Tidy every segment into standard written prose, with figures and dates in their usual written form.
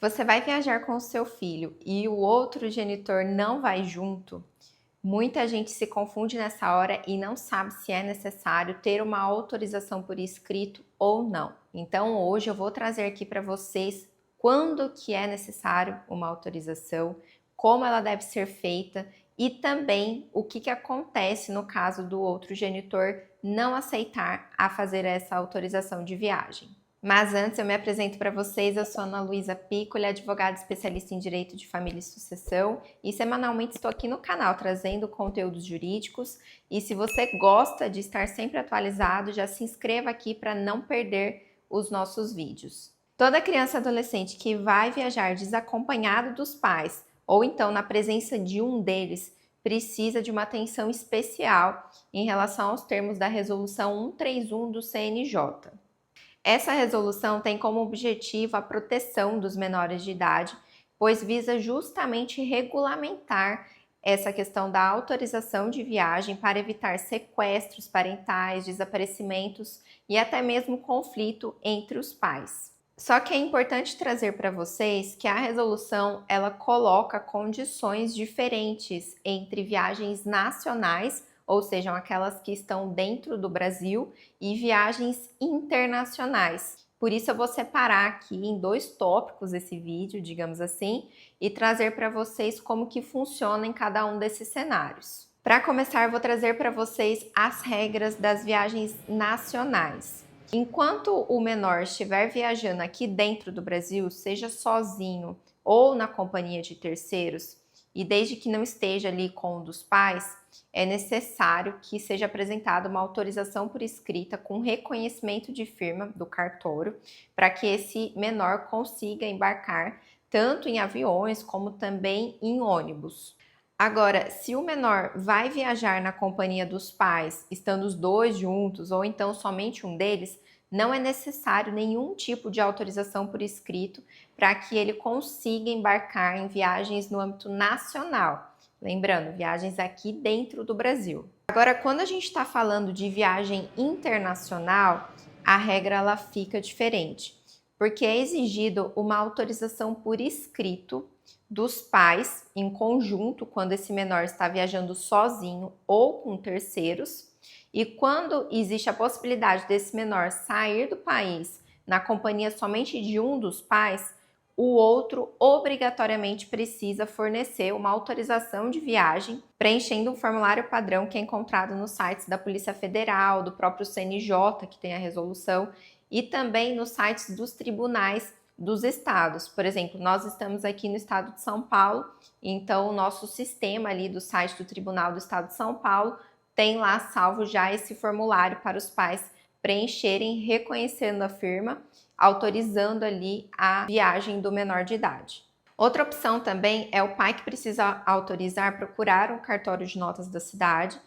Você vai viajar com o seu filho e o outro genitor não vai junto? Muita gente se confunde nessa hora e não sabe se é necessário ter uma autorização por escrito ou não. Então hoje eu vou trazer aqui para vocês quando que é necessário uma autorização, como ela deve ser feita e também o que acontece no caso do outro genitor não aceitar a fazer essa autorização de viagem. Mas antes eu me apresento para vocês, eu sou Ana Luísa Piccoli, advogada especialista em Direito de Família e Sucessão, e semanalmente estou aqui no canal trazendo conteúdos jurídicos. E se você gosta de estar sempre atualizado, já se inscreva aqui para não perder os nossos vídeos. Toda criança e adolescente que vai viajar desacompanhado dos pais, ou então na presença de um deles, precisa de uma atenção especial em relação aos termos da Resolução 131 do CNJ. Essa resolução tem como objetivo a proteção dos menores de idade, pois visa justamente regulamentar essa questão da autorização de viagem para evitar sequestros parentais, desaparecimentos e até mesmo conflito entre os pais. Só que é importante trazer para vocês que a resolução ela coloca condições diferentes entre viagens nacionais, ou sejam aquelas que estão dentro do Brasil, e viagens internacionais. Por isso eu vou separar aqui em dois tópicos esse vídeo, digamos assim, e trazer para vocês como que funciona em cada um desses cenários. Para começar, vou trazer para vocês as regras das viagens nacionais. Enquanto o menor estiver viajando aqui dentro do Brasil, seja sozinho ou na companhia de terceiros, e desde que não esteja ali com um dos pais, é necessário que seja apresentada uma autorização por escrita com reconhecimento de firma do cartório, para que esse menor consiga embarcar tanto em aviões como também em ônibus. Agora, se o menor vai viajar na companhia dos pais, estando os dois juntos, ou então somente um deles, não é necessário nenhum tipo de autorização por escrito para que ele consiga embarcar em viagens no âmbito nacional. Lembrando, viagens aqui dentro do Brasil. Agora, quando a gente está falando de viagem internacional, a regra ela fica diferente, porque é exigido uma autorização por escrito dos pais em conjunto quando esse menor está viajando sozinho ou com terceiros, e quando existe a possibilidade desse menor sair do país na companhia somente de um dos pais, o outro obrigatoriamente precisa fornecer uma autorização de viagem, preenchendo um formulário padrão que é encontrado nos sites da Polícia Federal, do próprio CNJ, que tem a resolução, e também nos sites dos tribunais dos estados. Por exemplo, nós estamos aqui no estado de São Paulo, então o nosso sistema ali do site do Tribunal do Estado de São Paulo tem lá salvo já esse formulário para os pais preencherem, reconhecendo a firma, autorizando ali a viagem do menor de idade. Outra opção também é o pai que precisa autorizar procurar um cartório de notas da cidade,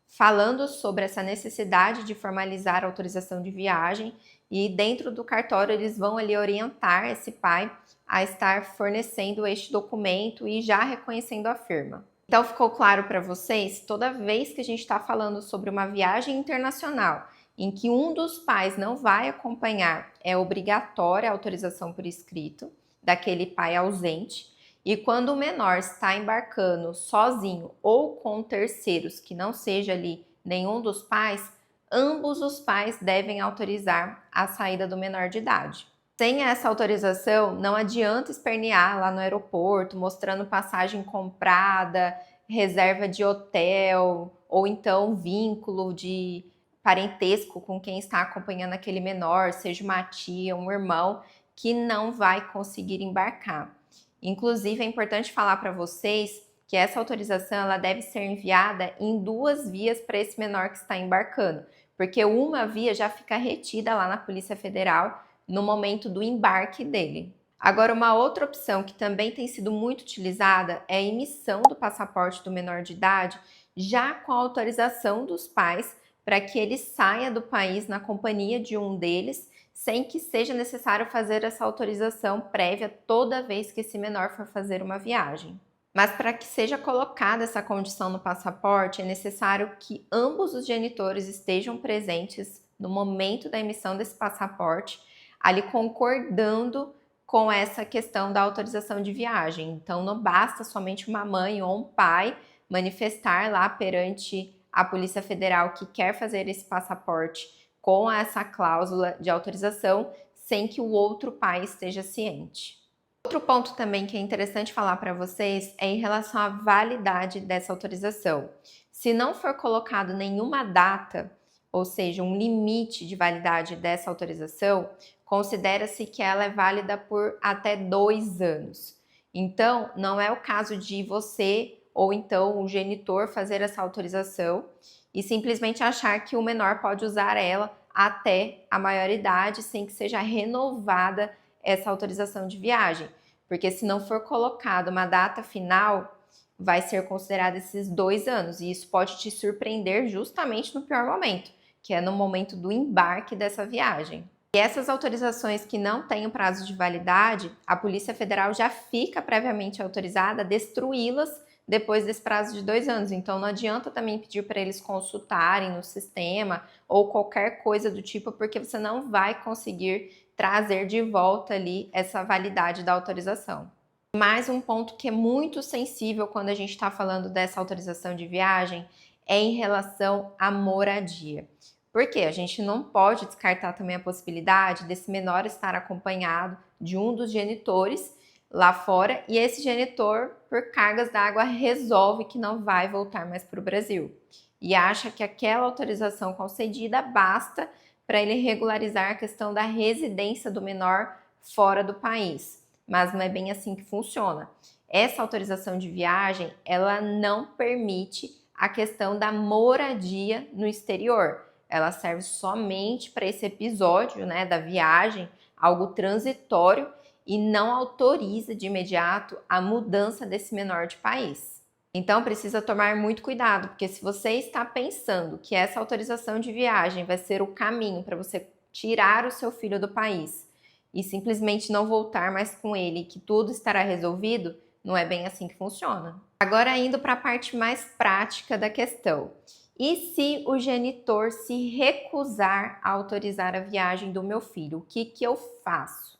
falando sobre essa necessidade de formalizar a autorização de viagem, e dentro do cartório eles vão ali orientar esse pai a estar fornecendo este documento e já reconhecendo a firma. Então ficou claro para vocês? Toda vez que a gente está falando sobre uma viagem internacional em que um dos pais não vai acompanhar, é obrigatória a autorização por escrito daquele pai ausente. E quando o menor está embarcando sozinho ou com terceiros que não seja ali nenhum dos pais, ambos os pais devem autorizar a saída do menor de idade. Sem essa autorização, não adianta espernear lá no aeroporto, mostrando passagem comprada, reserva de hotel, ou então vínculo de parentesco com quem está acompanhando aquele menor, seja uma tia, um irmão, que não vai conseguir embarcar. Inclusive, é importante falar para vocês que essa autorização ela deve ser enviada em duas vias para esse menor que está embarcando, porque uma via já fica retida lá na Polícia Federal no momento do embarque dele. Agora, uma outra opção que também tem sido muito utilizada é a emissão do passaporte do menor de idade, já com a autorização dos pais, para que ele saia do país na companhia de um deles, sem que seja necessário fazer essa autorização prévia toda vez que esse menor for fazer uma viagem. Mas para que seja colocada essa condição no passaporte, é necessário que ambos os genitores estejam presentes no momento da emissão desse passaporte, ali concordando com essa questão da autorização de viagem. Então, não basta somente uma mãe ou um pai manifestar lá perante a Polícia Federal que quer fazer esse passaporte com essa cláusula de autorização sem que o outro pai esteja ciente. Outro ponto também que é interessante falar para vocês é em relação à validade dessa autorização. Se não for colocado nenhuma data, ou seja, um limite de validade dessa autorização, considera-se que ela é válida por até 2 anos. Então, não é o caso de você ou então o genitor fazer essa autorização e simplesmente achar que o menor pode usar ela até a maioridade sem que seja renovada essa autorização de viagem, porque se não for colocada uma data final, vai ser considerado esses 2 anos, e isso pode te surpreender justamente no pior momento, que é no momento do embarque dessa viagem. E essas autorizações que não têm o prazo de validade, a Polícia Federal já fica previamente autorizada a destruí-las depois desse prazo de 2 anos. Então não adianta também pedir para eles consultarem no sistema ou qualquer coisa do tipo, porque você não vai conseguir trazer de volta ali essa validade da autorização. Mais um ponto que é muito sensível quando a gente está falando dessa autorização de viagem é em relação à moradia. Porque a gente não pode descartar também a possibilidade desse menor estar acompanhado de um dos genitores lá fora e esse genitor, por cargas d'água, resolve que não vai voltar mais para o Brasil e acha que aquela autorização concedida basta para ele regularizar a questão da residência do menor fora do país. Mas não é bem assim que funciona. Essa autorização de viagem, ela não permite a questão da moradia no exterior. Ela serve somente para esse episódio, né, da viagem, algo transitório, e não autoriza de imediato a mudança desse menor de país. Então precisa tomar muito cuidado, porque se você está pensando que essa autorização de viagem vai ser o caminho para você tirar o seu filho do país e simplesmente não voltar mais com ele, que tudo estará resolvido, não é bem assim que funciona. Agora indo para a parte mais prática da questão. E se o genitor se recusar a autorizar a viagem do meu filho, o que eu faço?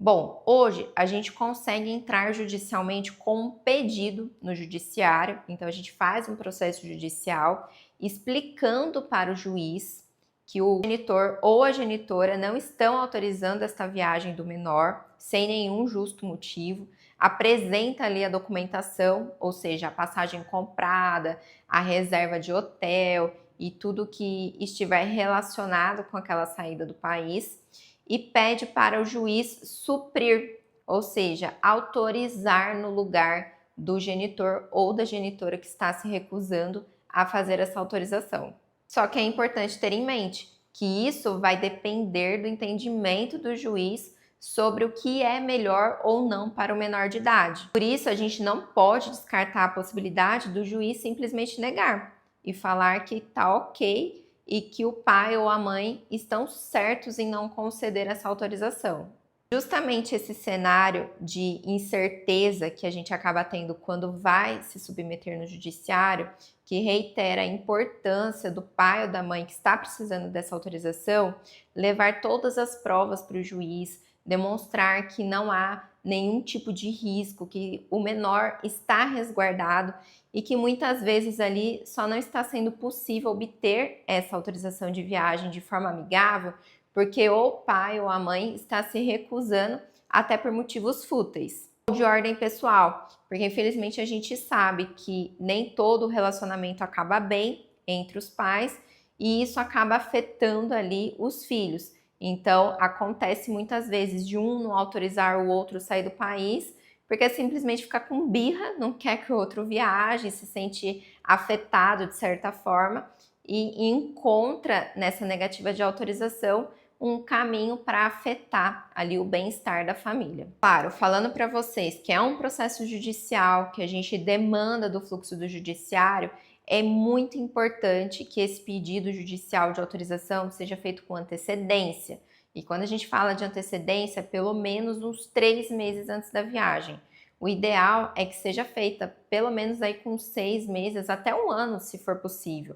Bom, hoje a gente consegue entrar judicialmente com um pedido no judiciário, então a gente faz um processo judicial explicando para o juiz que o genitor ou a genitora não estão autorizando esta viagem do menor sem nenhum justo motivo, apresenta ali a documentação, ou seja, a passagem comprada, a reserva de hotel e tudo que estiver relacionado com aquela saída do país, e pede para o juiz suprir, ou seja, autorizar no lugar do genitor ou da genitora que está se recusando a fazer essa autorização. Só que é importante ter em mente que isso vai depender do entendimento do juiz sobre o que é melhor ou não para o menor de idade. Por isso, a gente não pode descartar a possibilidade do juiz simplesmente negar e falar que tá ok e que o pai ou a mãe estão certos em não conceder essa autorização. Justamente esse cenário de incerteza que a gente acaba tendo quando vai se submeter no judiciário, que reitera a importância do pai ou da mãe que está precisando dessa autorização, levar todas as provas para o juiz, demonstrar que não há nenhum tipo de risco, que o menor está resguardado e que muitas vezes ali só não está sendo possível obter essa autorização de viagem de forma amigável porque o pai ou a mãe está se recusando até por motivos fúteis ou de ordem pessoal, porque infelizmente a gente sabe que nem todo relacionamento acaba bem entre os pais e isso acaba afetando ali os filhos. Então acontece muitas vezes de um não autorizar o outro a sair do país porque simplesmente fica com birra, não quer que o outro viaje, se sente afetado de certa forma e encontra nessa negativa de autorização um caminho para afetar ali o bem-estar da família. Claro, falando para vocês que é um processo judicial, que a gente demanda do fluxo do judiciário, é muito importante que esse pedido judicial de autorização seja feito com antecedência. E quando a gente fala de antecedência, pelo menos uns 3 meses antes da viagem. O ideal é que seja feita pelo menos aí com 6 meses, até 1 ano, se for possível.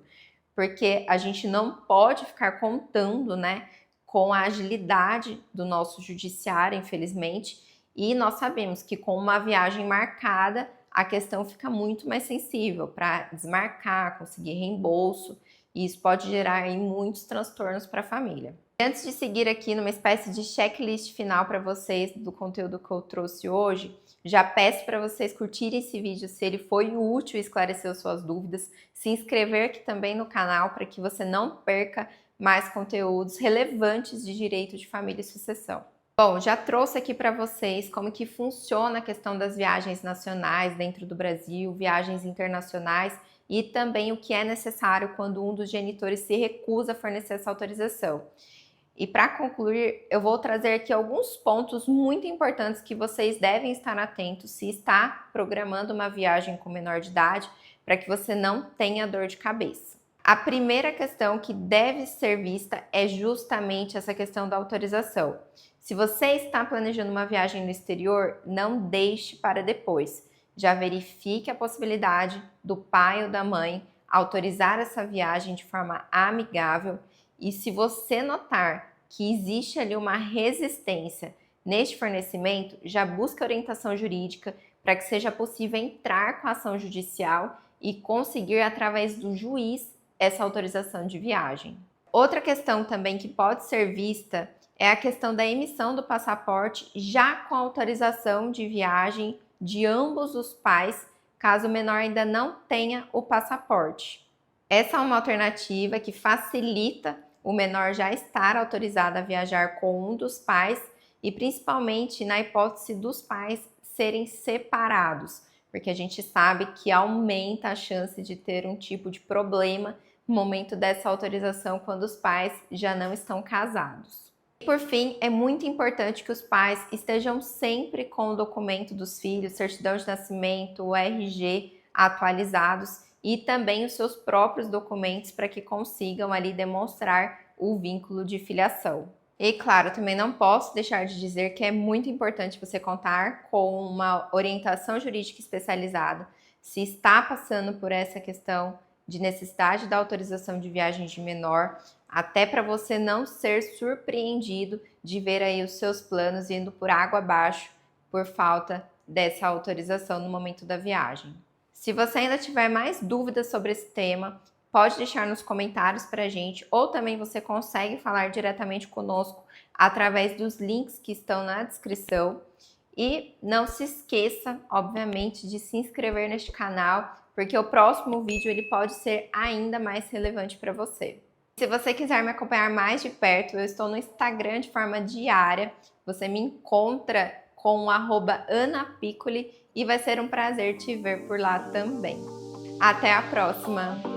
Porque a gente não pode ficar contando, né, com a agilidade do nosso judiciário, infelizmente, e nós sabemos que com uma viagem marcada, a questão fica muito mais sensível para desmarcar, conseguir reembolso, e isso pode gerar aí muitos transtornos para a família. Antes de seguir aqui numa espécie de checklist final para vocês do conteúdo que eu trouxe hoje, já peço para vocês curtirem esse vídeo se ele foi útil e esclareceu suas dúvidas, se inscrever aqui também no canal para que você não perca mais conteúdos relevantes de direito de família e sucessão. Bom, já trouxe aqui para vocês como que funciona a questão das viagens nacionais dentro do Brasil, viagens internacionais e também o que é necessário quando um dos genitores se recusa a fornecer essa autorização. E para concluir, eu vou trazer aqui alguns pontos muito importantes que vocês devem estar atentos se está programando uma viagem com menor de idade, para que você não tenha dor de cabeça. A primeira questão que deve ser vista é justamente essa questão da autorização. Se você está planejando uma viagem no exterior, não deixe para depois. Já verifique a possibilidade do pai ou da mãe autorizar essa viagem de forma amigável. E se você notar que existe ali uma resistência neste fornecimento, já busque orientação jurídica para que seja possível entrar com a ação judicial e conseguir, através do juiz, essa autorização de viagem. Outra questão também que pode ser vista é a questão da emissão do passaporte já com autorização de viagem de ambos os pais, caso o menor ainda não tenha o passaporte. Essa é uma alternativa que facilita o menor já estar autorizado a viajar com um dos pais e principalmente na hipótese dos pais serem separados, porque a gente sabe que aumenta a chance de ter um tipo de problema no momento dessa autorização quando os pais já não estão casados. Por fim, é muito importante que os pais estejam sempre com o documento dos filhos, certidão de nascimento, o RG atualizados e também os seus próprios documentos para que consigam ali demonstrar o vínculo de filiação. E claro, também não posso deixar de dizer que é muito importante você contar com uma orientação jurídica especializada se está passando por essa questão de necessidade da autorização de viagem de menor, até para você não ser surpreendido de ver aí os seus planos indo por água abaixo por falta dessa autorização no momento da viagem. Se você ainda tiver mais dúvidas sobre esse tema, pode deixar nos comentários para a gente, ou também você consegue falar diretamente conosco através dos links que estão na descrição. E não se esqueça, obviamente, de se inscrever neste canal, porque o próximo vídeo ele pode ser ainda mais relevante para você. Se você quiser me acompanhar mais de perto, eu estou no Instagram de forma diária. Você me encontra com o @AnaPiccoli e vai ser um prazer te ver por lá também. Até a próxima!